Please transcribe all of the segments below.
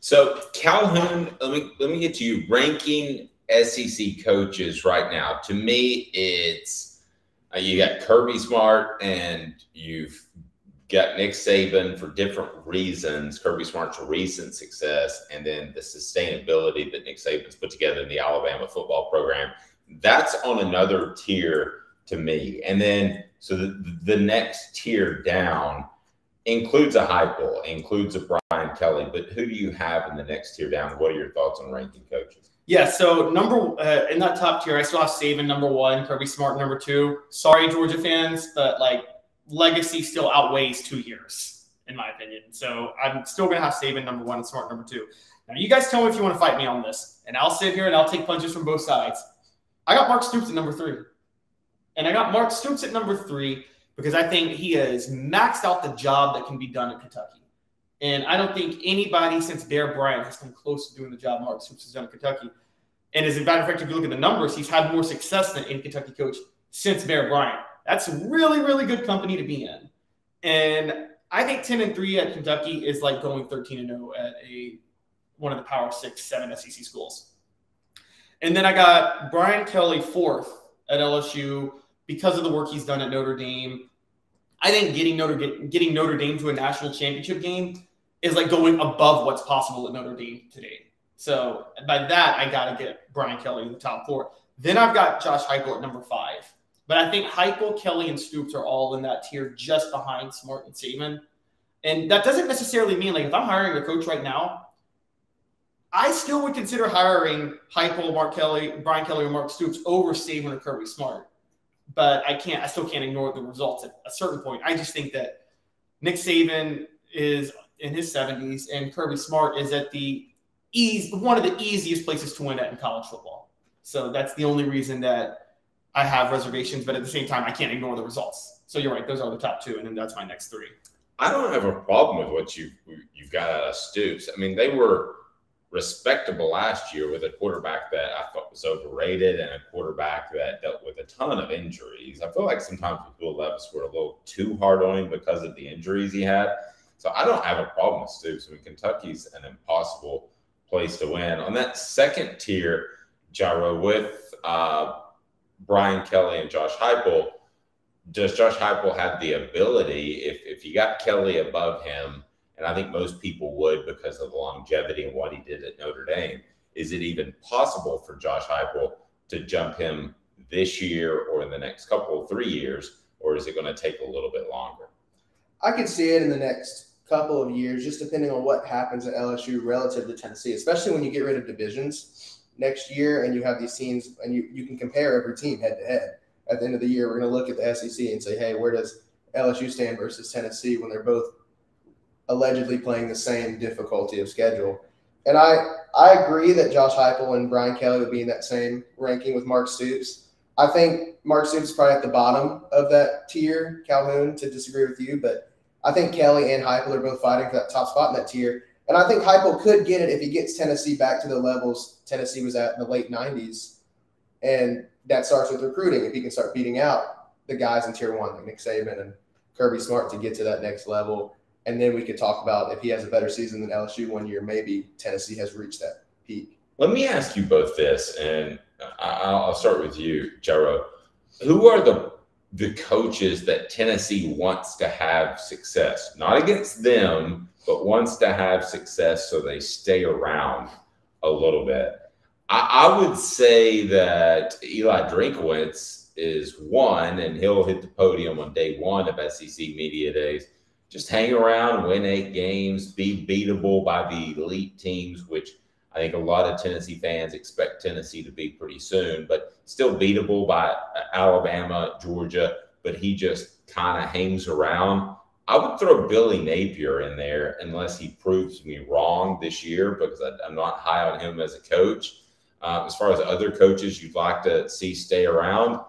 So Calhoun, let me get to you. Ranking SEC coaches right now. To me, it's you got Kirby Smart and you've got Nick Saban for different reasons. Kirby Smart's recent success and then the sustainability that Nick Saban's put together in the Alabama football program. That's on another tier to me. And then so the next tier down includes a Heupel, includes a Brian Kelly, but who do you have in the next tier down? What are your thoughts on ranking coaches? Yeah, so in that top tier, I still have Saban number 1, Kirby Smart number 2. Sorry, Georgia fans, but legacy still outweighs 2 years, in my opinion. So I'm still going to have Saban number 1 and Smart number 2. Now, you guys tell me if you want to fight me on this, and I'll sit here and I'll take punches from both sides. I got Mark Stoops at number 3. And I got Mark Stoops at number 3 because I think he has maxed out the job that can be done at Kentucky. And I don't think anybody since Bear Bryant has come close to doing the job Mark Stoops has done at Kentucky. And as a matter of fact, if you look at the numbers, he's had more success than any Kentucky coach since Bear Bryant. That's really, really good company to be in. And I think 10-3 at Kentucky is like going 13-0 at one of the Power 6, 7 SEC schools. And then I got Brian Kelly 4th at LSU because of the work he's done at Notre Dame. I think getting Notre Dame to a national championship game is like going above what's possible at Notre Dame today. So by that, I got to get Brian Kelly in the top 4. Then I've got Josh Heupel at number 5. But I think Heupel, Kelly, and Stoops are all in that tier just behind Smart and Saban. And that doesn't necessarily mean, if I'm hiring a coach right now, I still would consider hiring Heupel, Brian Kelly, or Mark Stoops over Saban or Kirby Smart. But I still can't ignore the results at a certain point. I just think that Nick Saban is in his 70s and Kirby Smart is at one of the easiest places to win at in college football. So that's the only reason that I have reservations, but at the same time, I can't ignore the results. So you're right; those are the top 2, and then that's my next 3. I don't have a problem with what you've got out of Stoops. I mean, they were respectable last year with a quarterback that I thought was overrated and a quarterback that dealt with a ton of injuries. I feel like sometimes with Will Levis were a little too hard on him because of the injuries he had. So I don't have a problem with Stoops. I mean, Kentucky's an impossible place to win. On that second tier, Gyro, with Brian Kelly and Josh Heupel, does Josh Heupel have the ability, if you got Kelly above him, and I think most people would because of the longevity and what he did at Notre Dame, is it even possible for Josh Heupel to jump him this year or in the next 3 years, or is it going to take a little bit longer? I could see it in the next couple of years, just depending on what happens at LSU relative to Tennessee, especially when you get rid of divisions next year and you have these teams and you can compare every team head to head. At the end of the year, we're going to look at the SEC and say, hey, where does LSU stand versus Tennessee when they're both allegedly playing the same difficulty of schedule? And I agree that Josh Heupel and Brian Kelly would be in that same ranking with Mark Stoops. I think Mark Stoops is probably at the bottom of that tier, Calhoun, to disagree with you, but I think Kelly and Heupel are both fighting for that top spot in that tier. And I think Heupel could get it if he gets Tennessee back to the levels Tennessee was at in the late 90s. And that starts with recruiting. If he can start beating out the guys in tier 1, like Nick Saban and Kirby Smart, to get to that next level. And then we could talk about if he has a better season than LSU one year, maybe Tennessee has reached that peak. Let me ask you both this, and I'll start with you, Jaro. Who are the coaches that Tennessee wants to have success? Not against them, but wants to have success so they stay around a little bit. I would say that Eli Drinkwitz is one, and he'll hit the podium on day 1 of SEC Media Days. Just hang around, win 8 games, be beatable by the elite teams, which I think a lot of Tennessee fans expect Tennessee to be pretty soon, but still beatable by Alabama, Georgia, but he just kind of hangs around. I would throw Billy Napier in there unless he proves me wrong this year, because I'm not high on him as a coach. As far as other coaches you'd like to see stay around,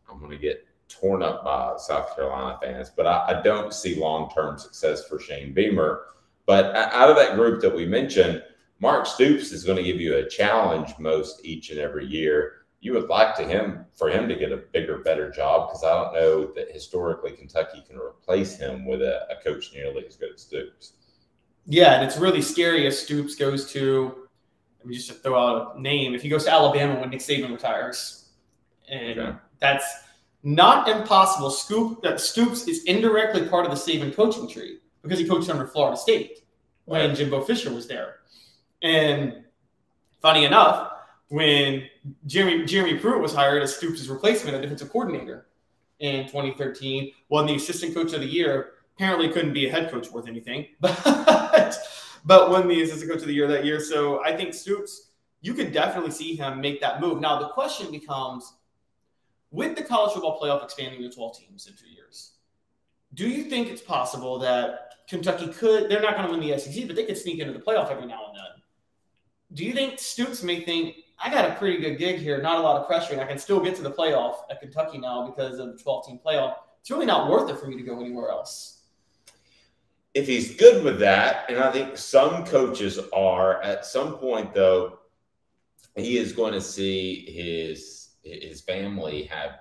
I'm going to get torn up by South Carolina fans, but I don't see long-term success for Shane Beamer. But out of that group that we mentioned, Mark Stoops is going to give you a challenge most each and every year. You would like for him to get a bigger, better job, because I don't know that historically Kentucky can replace him with a coach nearly as good as Stoops. Yeah, and it's really scary if Stoops goes to, let me just throw out a name, if he goes to Alabama when Nick Saban retires. And that's not impossible. Stoops is indirectly part of the Saban coaching tree because he coached under Florida State when Jimbo Fisher was there. And funny enough, when Jeremy Pruitt was hired as Stoops' replacement, a defensive coordinator in 2013, won the assistant coach of the year. Apparently couldn't be a head coach worth anything, but won the assistant coach of the year that year. So I think Stoops, you could definitely see him make that move. Now, the question becomes, with the college football playoff expanding to 12 teams in 2 years, do you think it's possible that Kentucky could – they're not going to win the SEC, but they could sneak into the playoff every now and then? Do you think Stoops may think, I got a pretty good gig here, not a lot of pressure, and I can still get to the playoff at Kentucky now because of the 12-team playoff? It's really not worth it for me to go anywhere else. If he's good with that, and I think some coaches are, at some point, though, he is going to see his family have,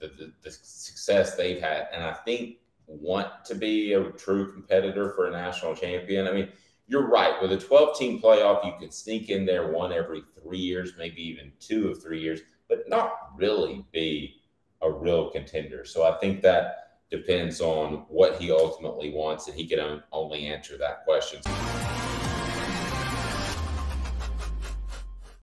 the success they've had, and I think want to be a true competitor for a national champion. I mean, you're right. With a 12-team playoff, you can sneak in there one every 3 years, maybe even 2 of 3 years, but not really be a real contender. So I think that depends on what he ultimately wants, and he can only answer that question.